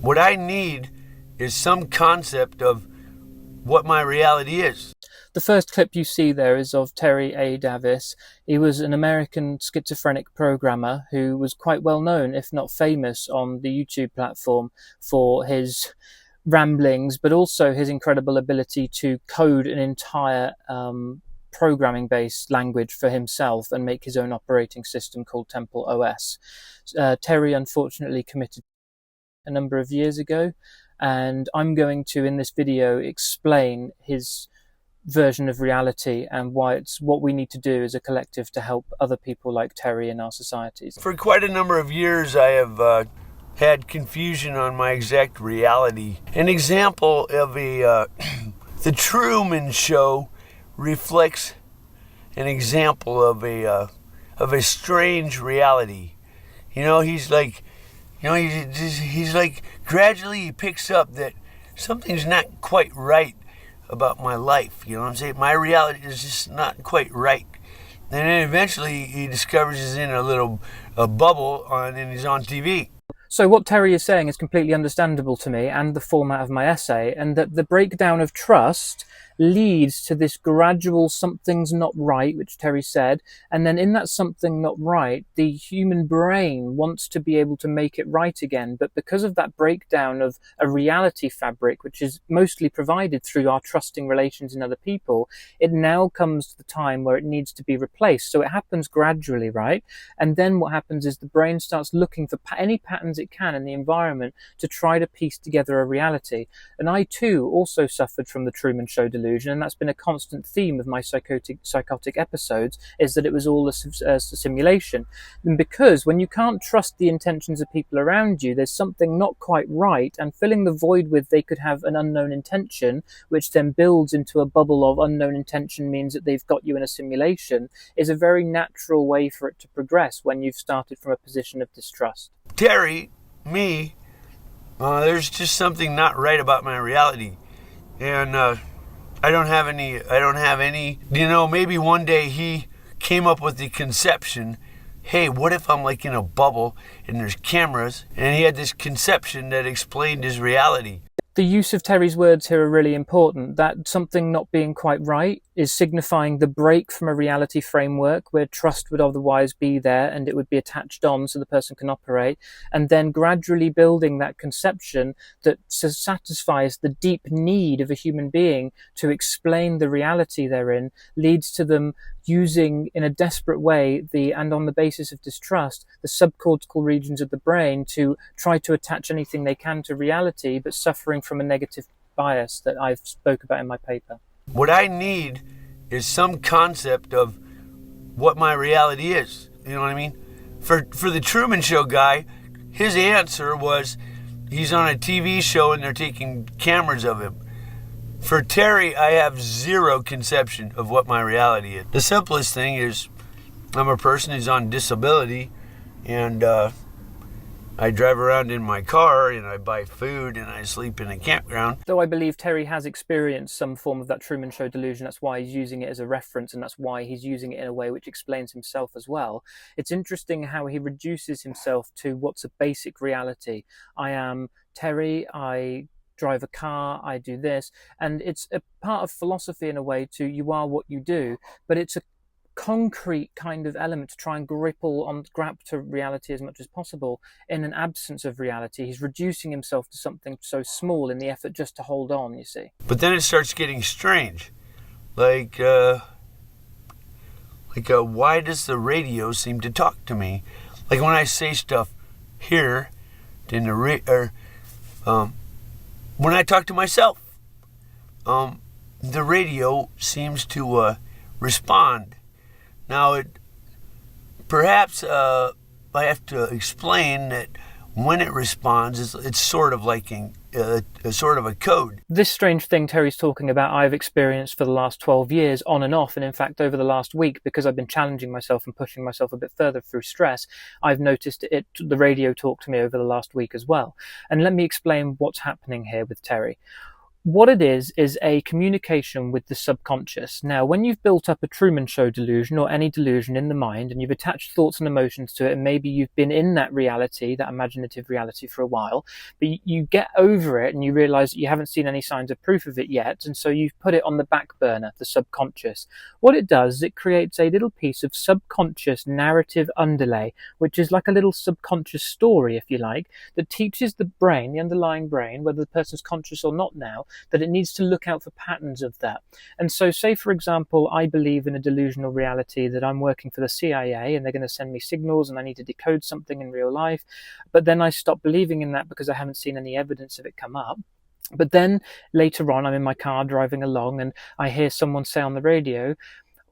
What I need is some concept of what my reality is. The first clip you see there is of Terry A. Davis. He was an American schizophrenic programmer who was quite well known, if not famous, on the YouTube platform for his ramblings, but also his incredible ability to code an entire programming-based language for himself and make his own operating system called Temple OS. Terry unfortunately committed a number of years ago, and I'm going to, in this video, explain his version of reality and why it's what we need to do as a collective to help other people like Terry in our societies. For quite a number of years, I have had confusion on my exact reality. An example of the Truman Show reflects an example of a strange reality. You know, he's like gradually he picks up that something's not quite right about my life. You know what I'm saying? My reality is just not quite right. And then eventually he discovers he's in a bubble and he's on TV. So what Terry is saying is completely understandable to me and the format of my essay, and that the breakdown of trust leads to this gradual something's not right, which Terry said, and then in that something not right, the human brain wants to be able to make it right again, but because of that breakdown of a reality fabric, which is mostly provided through our trusting relations in other people, it now comes to the time where it needs to be replaced. So it happens gradually, right? And then what happens is the brain starts looking for any patterns it can in the environment to try to piece together a reality. And I too also suffered from the Truman Show delusion, and that's been a constant theme of my psychotic episodes, is that it was all a simulation. And because when you can't trust the intentions of people around you, there's something not quite right, and filling the void with they could have an unknown intention, which then builds into a bubble of unknown intention means that they've got you in a simulation, is a very natural way for it to progress when you've started from a position of distrust. Terry, me, there's just something not right about my reality. And I don't have any, maybe one day he came up with the conception, hey, what if I'm like in a bubble and there's cameras, and he had this conception that explained his reality. The use of Terry's words here are really important. That something not being quite right is signifying the break from a reality framework where trust would otherwise be there and it would be attached on so the person can operate, and then gradually building that conception that satisfies the deep need of a human being to explain the reality they're in, leads to them using in a desperate way and on the basis of distrust, the subcortical regions of the brain to try to attach anything they can to reality, but suffering from a negative bias that I've spoke about in my paper. What I need is some concept of what my reality is. You know what I mean? For the Truman Show guy, his answer was he's on a TV show and they're taking cameras of him. For Terry, I have zero conception of what my reality is. The simplest thing is I'm a person who's on disability, and I drive around in my car and I buy food and I sleep in a campground. Though I believe Terry has experienced some form of that Truman Show delusion, that's why he's using it as a reference, and that's why he's using it in a way which explains himself as well. It's interesting how he reduces himself to what's a basic reality. I am Terry, I drive a car, I do this, and it's a part of philosophy in a way to you are what you do, but it's a concrete kind of element to try and grab to reality as much as possible in an absence of reality. He's reducing himself to something so small in the effort just to hold on, you see. But then it starts getting strange. Like why does the radio seem to talk to me? Like when I say stuff here, in the when I talk to myself, the radio seems to respond. Now, perhaps I have to explain that when it responds, it's sort of like a sort of a code. This strange thing Terry's talking about, I've experienced for the last 12 years, on and off, and in fact over the last week, because I've been challenging myself and pushing myself a bit further through stress, I've noticed the radio talk to me over the last week as well. And let me explain what's happening here with Terry. What it is a communication with the subconscious. Now, when you've built up a Truman Show delusion or any delusion in the mind and you've attached thoughts and emotions to it, and maybe you've been in that reality, that imaginative reality for a while, but you get over it and you realize that you haven't seen any signs of proof of it yet, and so you've put it on the back burner, the subconscious. What it does is it creates a little piece of subconscious narrative underlay, which is like a little subconscious story, if you like, that teaches the brain, the underlying brain, whether the person's conscious or not now, that it needs to look out for patterns of that. And so, say, for example, I believe in a delusional reality that I'm working for the CIA and they're going to send me signals and I need to decode something in real life. But then I stop believing in that because I haven't seen any evidence of it come up. But then later on, I'm in my car driving along and I hear someone say on the radio,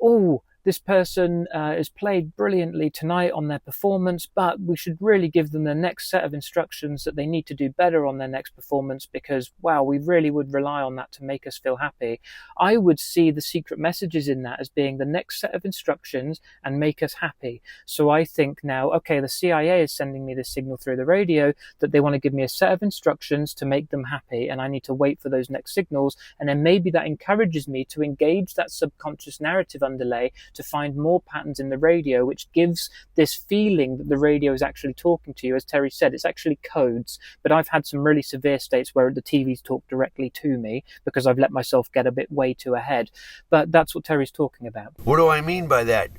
"Oh, this person is played brilliantly tonight on their performance, but we should really give them the next set of instructions that they need to do better on their next performance because, wow, we really would rely on that to make us feel happy." I would see the secret messages in that as being the next set of instructions and make us happy. So I think now, okay, the CIA is sending me this signal through the radio that they want to give me a set of instructions to make them happy, and I need to wait for those next signals, and then maybe that encourages me to engage that subconscious narrative underlay to find more patterns in the radio, which gives this feeling that the radio is actually talking to you. As Terry said, it's actually codes, but I've had some really severe states where the TV's talk directly to me because I've let myself get a bit way too ahead. But that's what Terry's talking about. What do I mean by that?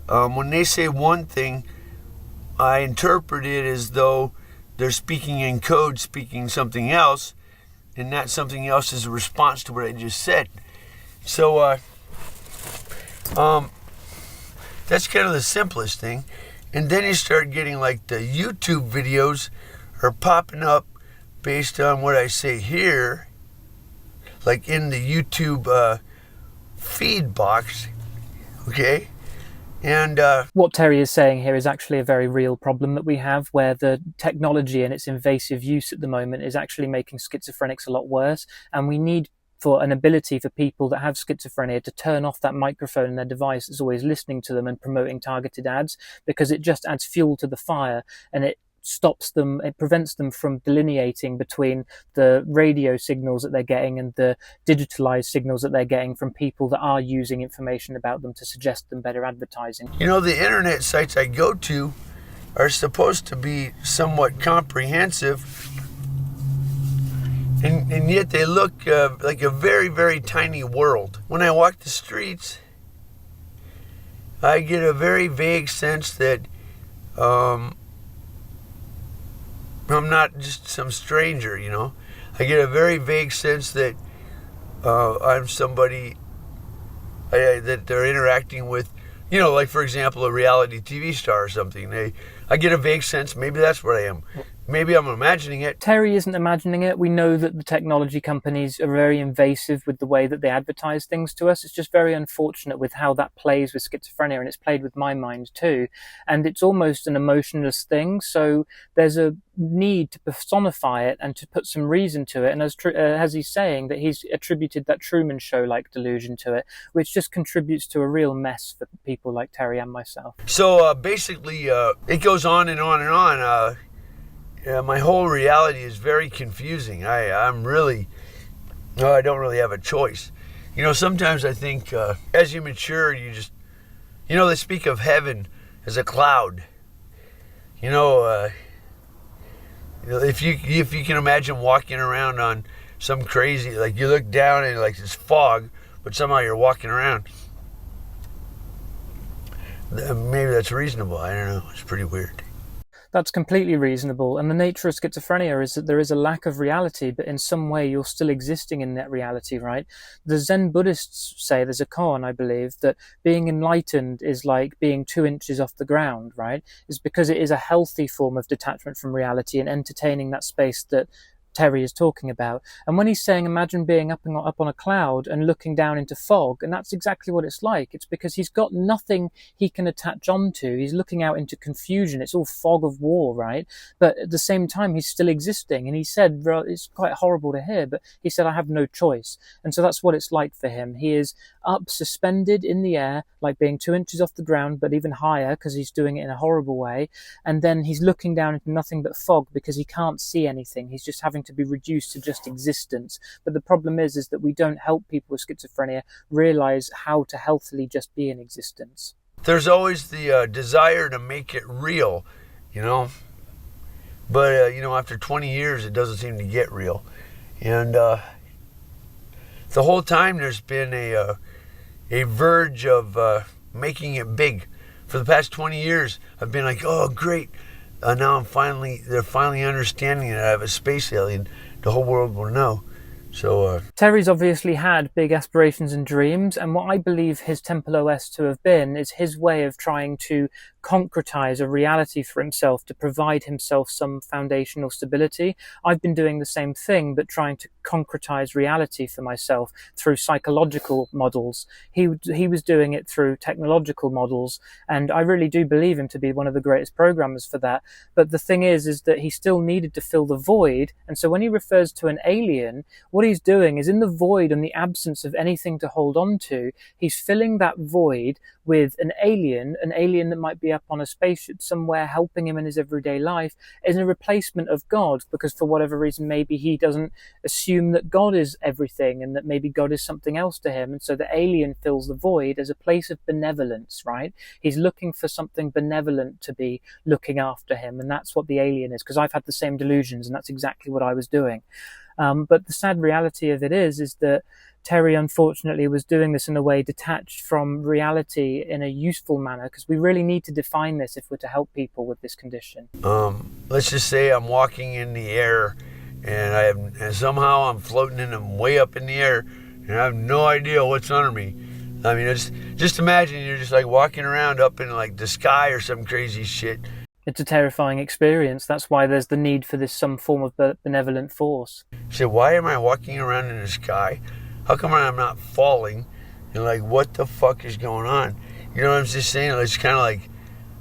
When they say one thing, I interpret it as though they're speaking in code, speaking something else, and that something else is a response to what I just said. So, that's kind of the simplest thing. And then you start getting like the YouTube videos are popping up based on what I say here, like in the YouTube feed box, okay? And what Terry is saying here is actually a very real problem that we have, where the technology and its invasive use at the moment is actually making schizophrenics a lot worse, and we need for an ability for people that have schizophrenia to turn off that microphone in their device that's always listening to them and promoting targeted ads, because it just adds fuel to the fire and it prevents them from delineating between the radio signals that they're getting and the digitalized signals that they're getting from people that are using information about them to suggest them better advertising. You know, the internet sites I go to are supposed to be somewhat comprehensive, and yet they look like a very, very tiny world. When I walk the streets, I get a very vague sense that I'm not just some stranger, you know. I get a very vague sense that I'm somebody that they're interacting with, you know, like, for example, a reality TV star or something. I get a vague sense, maybe that's what I am. Maybe I'm imagining it. Terry isn't imagining it. We know that the technology companies are very invasive with the way that they advertise things to us. It's just very unfortunate with how that plays with schizophrenia, and it's played with my mind too. And it's almost an emotionless thing. So there's a need to personify it and to put some reason to it. And as he's saying, that he's attributed that Truman Show-like delusion to it, which just contributes to a real mess for people like Terry and myself. So basically, it goes on and on and on. My whole reality is very confusing. I don't really have a choice. You know, sometimes I think as you mature, you just, you know, they speak of heaven as a cloud. You know, if you can imagine walking around on some crazy, like you look down and like this fog, but somehow you're walking around. Maybe that's reasonable. I don't know. It's pretty weird. That's completely reasonable. And the nature of schizophrenia is that there is a lack of reality, but in some way you're still existing in that reality, right? The Zen Buddhists say, there's a koan, I believe, that being enlightened is like being 2 inches off the ground, right? It's because it is a healthy form of detachment from reality and entertaining that space that Terry is talking about. And when he's saying, imagine being up on a cloud and looking down into fog, and that's exactly what it's like. It's because he's got nothing he can attach onto. He's looking out into confusion. It's all fog of war, right? But at the same time, he's still existing. And he said, it's quite horrible to hear, but he said, I have no choice. And so that's what it's like for him. He is up, suspended in the air, like being 2 inches off the ground, but even higher because he's doing it in a horrible way. And then he's looking down into nothing but fog because he can't see anything. He's just having trying to be reduced to just existence. But the problem is that we don't help people with schizophrenia realize how to healthily just be in existence. There's always the desire to make it real, you know. But, after 20 years, it doesn't seem to get real. And the whole time there's been a verge of making it big. For the past 20 years, I've been like, oh, great. Now they're finally understanding that I have a space alien. The whole world will know. So Terry's obviously had big aspirations and dreams, and what I believe his Temple OS to have been is his way of trying to concretize a reality for himself to provide himself some foundational stability. I've been doing the same thing, but trying to concretize reality for myself through psychological models. He was doing it through technological models, and I really do believe him to be one of the greatest programmers for that. But the thing is that he still needed to fill the void, and so when he refers to an alien, what he's doing is in the void and the absence of anything to hold on to, he's filling that void with an alien that might be up on a spaceship somewhere helping him in his everyday life, is a replacement of God, because for whatever reason maybe he doesn't assume that God is everything and that maybe God is something else to him, and so the alien fills the void as a place of benevolence, right? He's looking for something benevolent to be looking after him, and that's what the alien is, because I've had the same delusions and that's exactly what I was doing. But the sad reality of it is that Terry unfortunately was doing this in a way detached from reality in a useful manner, because we really need to define this if we're to help people with this condition. Let's just say I'm walking in the air and somehow I'm floating in them way up in the air and I have no idea what's under me. I mean, just imagine you're just like walking around up in like the sky or some crazy shit. It's a terrifying experience. That's why there's the need for this some form of benevolent force. So why am I walking around in the sky? How come I'm not falling? And like, what the fuck is going on? You know what I'm just saying? It's kind of like,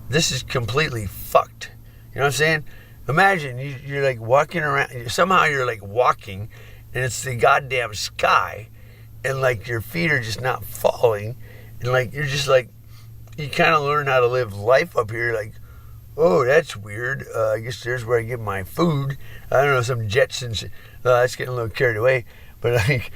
this is completely fucked. You know what I'm saying? Imagine you're like walking around, somehow you're like walking, and it's the goddamn sky, and like your feet are just not falling, and like you're just like, you kind of learn how to live life up here, like, oh, that's weird. I guess there's where I get my food. I don't know, some Jetsons. That's getting a little carried away. But like,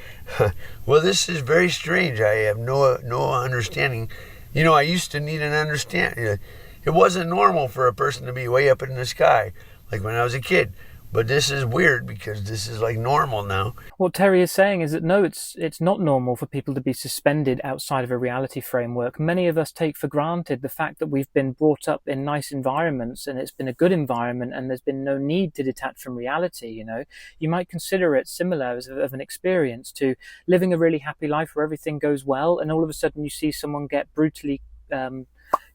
well, this is very strange. I have no understanding. I used to need an understanding. It wasn't normal for a person to be way up in the sky, like when I was a kid. But this is weird because this is like normal now. What Terry is saying is that no, it's not normal for people to be suspended outside of a reality framework. Many of us take for granted the fact that we've been brought up in nice environments and it's been a good environment and there's been no need to detach from reality. You might consider it similar as of an experience to living a really happy life where everything goes well, and all of a sudden you see someone get brutally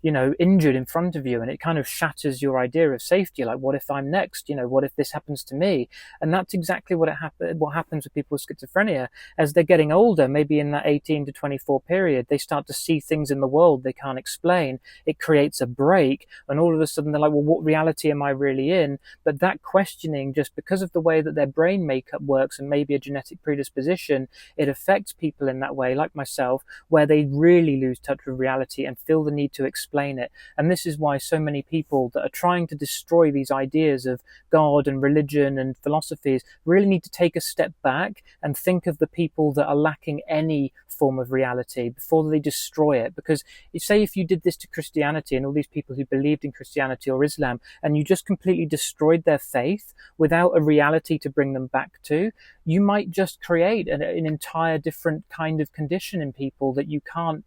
injured in front of you, and it kind of shatters your idea of safety. Like, what if I'm next? What if this happens to me? And that's exactly what happens with people with schizophrenia. As they're getting older, maybe in that 18 to 24 period, they start to see things in the world they can't explain. It creates a break, and all of a sudden they're like, well, what reality am I really in? But that questioning, just because of the way that their brain makeup works and maybe a genetic predisposition, it affects people in that way, like myself, where they really lose touch with reality and feel the need to explain it. And this is why so many people that are trying to destroy these ideas of God and religion and philosophies really need to take a step back and think of the people that are lacking any form of reality before they destroy it. Because say if you did this to Christianity and all these people who believed in Christianity or Islam, and you just completely destroyed their faith without a reality to bring them back to, you might just create an entire different kind of condition in people that you can't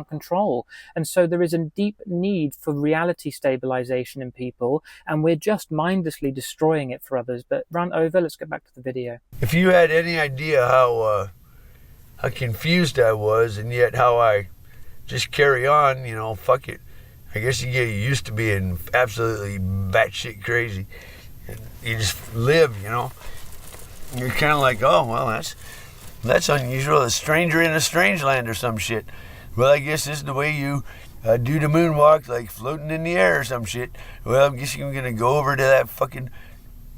control. And so there is a deep need for reality stabilization in people, and we're just mindlessly destroying it for others. But run over, let's get back to the video. If you had any idea how confused I was, and yet how I just carry on, fuck it. I guess you get used to being absolutely batshit crazy. And you just live, You're kind of like, oh, well, that's unusual. A stranger in a strange land or some shit. Well, I guess this is the way you do the moonwalk, like floating in the air or some shit. Well, I guess I'm going to go over to that fucking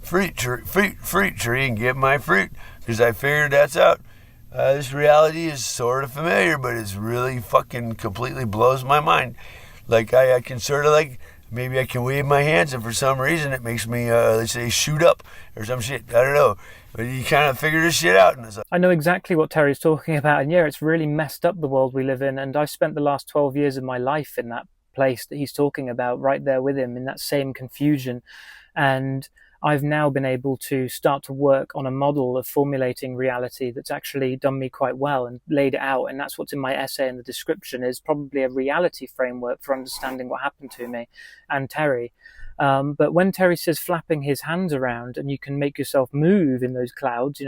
fruit tree and get my fruit, because I figured that's out. This reality is sort of familiar, but it's really fucking completely blows my mind. Like, I can sort of like maybe I can wave my hands, and for some reason it makes me, let's say, shoot up or some shit. I don't know. But you kind of figure this shit out. And it's like, I know exactly what Terry's talking about, and yeah, it's really messed up the world we live in. And I've spent the last 12 years of my life in that place that he's talking about, right there with him in that same confusion. And I've now been able to start to work on a model of formulating reality that's actually done me quite well and laid it out. And that's what's in my essay in the description, is probably a reality framework for understanding what happened to me and Terry. But when Terry says flapping his hands around and you can make yourself move in those clouds,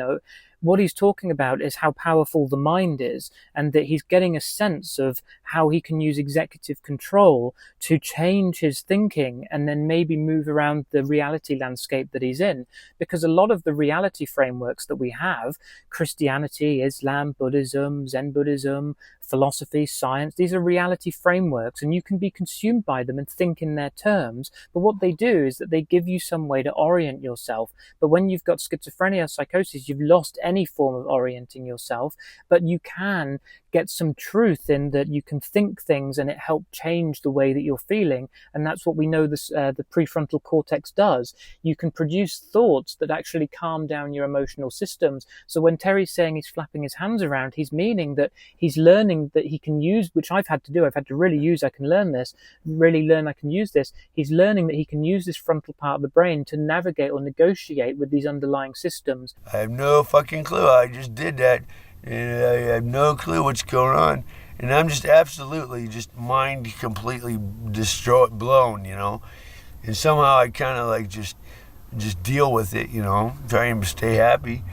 what he's talking about is how powerful the mind is, and that he's getting a sense of how he can use executive control to change his thinking and then maybe move around the reality landscape that he's in. Because a lot of the reality frameworks that we have, Christianity, Islam, Buddhism, Zen Buddhism, philosophy, science, these are reality frameworks, and you can be consumed by them and think in their terms. But what they do is that they give you some way to orient yourself. But when you've got schizophrenia, psychosis, you've lost any form of orienting yourself. But you can get some truth in that you can think things and it helps change the way that you're feeling. And that's what we know the prefrontal cortex does. You can produce thoughts that actually calm down your emotional systems. So when Terry's saying he's flapping his hands around, he's meaning that he's learning that he can use, which I've had to do. I've had to really use, I can learn this, really learn I can use this. He's learning that he can use this frontal part of the brain to navigate or negotiate with these underlying systems. I have no fucking clue. I just did that, and I have no clue what's going on. And I'm just absolutely just mind completely blown, And somehow I kind of like just deal with it, trying to stay happy.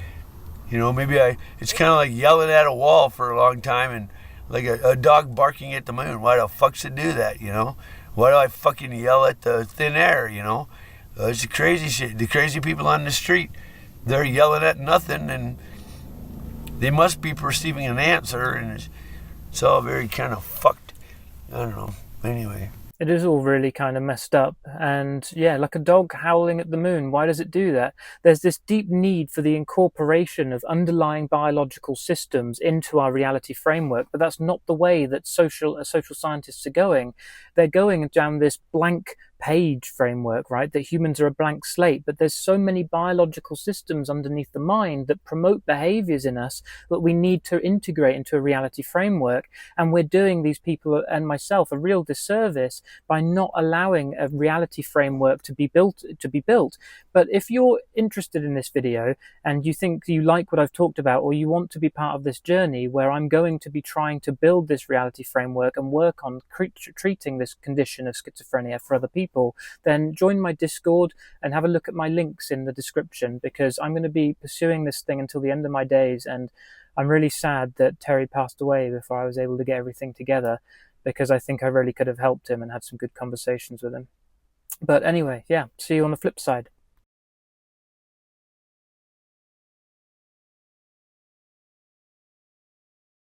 Maybe it's kind of like yelling at a wall for a long time and like a dog barking at the moon. Why the fuck's it do that, Why do I fucking yell at the thin air, It's the crazy shit. The crazy people on the street, they're yelling at nothing, and they must be perceiving an answer, and it's all very kind of fucked. I don't know. Anyway. It is all really kind of messed up. And yeah, like a dog howling at the moon. Why does it do that? There's this deep need for the incorporation of underlying biological systems into our reality framework, but that's not the way that social scientists are going. They're going down this blank page framework, right? That humans are a blank slate, but there's so many biological systems underneath the mind that promote behaviors in us that we need to integrate into a reality framework. And we're doing these people and myself a real disservice by not allowing a reality framework to be built. But if you're interested in this video and you think you like what I've talked about, or you want to be part of this journey where I'm going to be trying to build this reality framework and work on treating this condition of schizophrenia for other people, then join my Discord and have a look at my links in the description, because I'm going to be pursuing this thing until the end of my days. And I'm really sad that Terry passed away before I was able to get everything together, because I think I really could have helped him and had some good conversations with him. But anyway, yeah, see you on the flip side.